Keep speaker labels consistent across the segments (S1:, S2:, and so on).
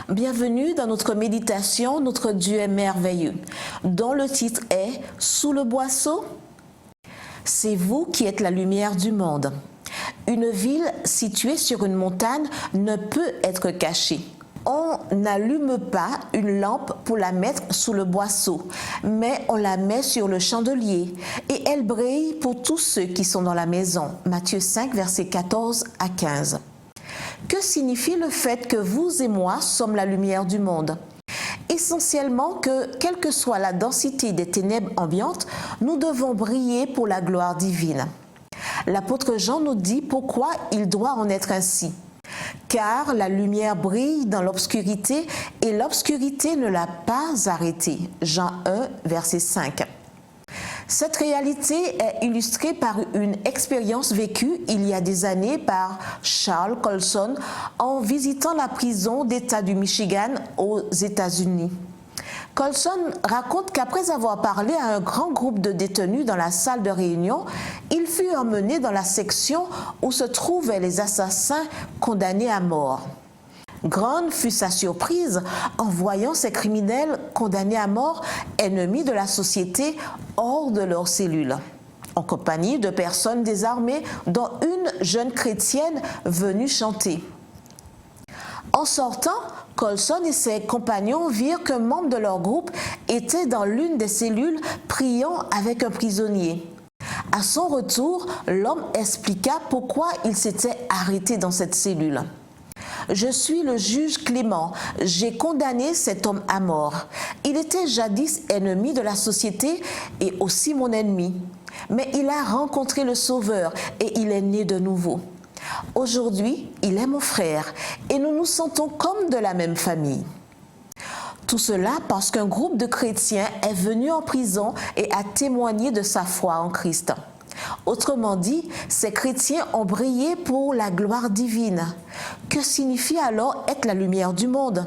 S1: Bienvenue dans notre méditation, notre Dieu est merveilleux, dont le titre est « Sous le boisseau ». C'est vous qui êtes la lumière du monde. Une ville située sur une montagne ne peut être cachée. On n'allume pas une lampe pour la mettre sous le boisseau, mais on la met sur le chandelier et elle brille pour tous ceux qui sont dans la maison. Matthieu 5, versets 14 à 15. Que signifie le fait que vous et moi sommes la lumière du monde? Essentiellement que, quelle que soit la densité des ténèbres ambiantes, nous devons briller pour la gloire divine. L'apôtre Jean nous dit pourquoi il doit en être ainsi. Car la lumière brille dans l'obscurité et l'obscurité ne l'a pas arrêtée. Jean 1, verset 5. Cette réalité est illustrée par une expérience vécue il y a des années par Charles Colson en visitant la prison d'État du Michigan aux États-Unis. Colson raconte qu'après avoir parlé à un grand groupe de détenus dans la salle de réunion, il fut emmené dans la section où se trouvaient les assassins condamnés à mort. Grande fut sa surprise en voyant ces criminels condamnés à mort, ennemis de la société, hors de leur cellule, en compagnie de personnes désarmées, dont une jeune chrétienne venue chanter. En sortant, Colson et ses compagnons virent qu'un membre de leur groupe était dans l'une des cellules priant avec un prisonnier. À son retour, l'homme expliqua pourquoi il s'était arrêté dans cette cellule. « Je suis le juge Clément, j'ai condamné cet homme à mort. Il était jadis ennemi de la société et aussi mon ennemi. Mais il a rencontré le Sauveur et il est né de nouveau. Aujourd'hui, il est mon frère et nous nous sentons comme de la même famille. » Tout cela parce qu'un groupe de chrétiens est venu en prison et a témoigné de sa foi en Christ. Autrement dit, ces chrétiens ont brillé pour la gloire divine. Que signifie alors être la lumière du monde?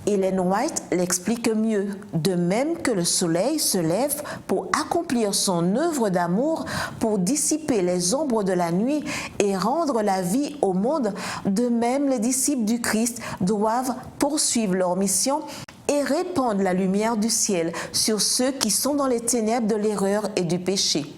S1: Ellen White l'explique mieux. De même que le soleil se lève pour accomplir son œuvre d'amour, pour dissiper les ombres de la nuit et rendre la vie au monde, de même les disciples du Christ doivent poursuivre leur mission et répandre la lumière du ciel sur ceux qui sont dans les ténèbres de l'erreur et du péché.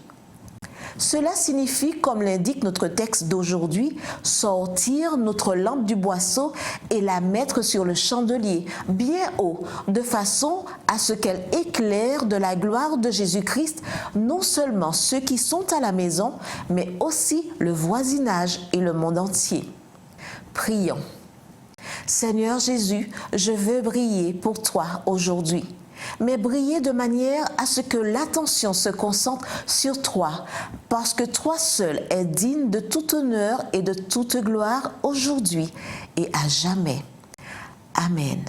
S1: Cela signifie, comme l'indique notre texte d'aujourd'hui, sortir notre lampe du boisseau et la mettre sur le chandelier, bien haut, de façon à ce qu'elle éclaire de la gloire de Jésus-Christ non seulement ceux qui sont à la maison, mais aussi le voisinage et le monde entier. Prions. Seigneur Jésus, je veux briller pour toi aujourd'hui. Mais briller de manière à ce que l'attention se concentre sur toi, parce que toi seul es digne de tout honneur et de toute gloire aujourd'hui et à jamais. Amen.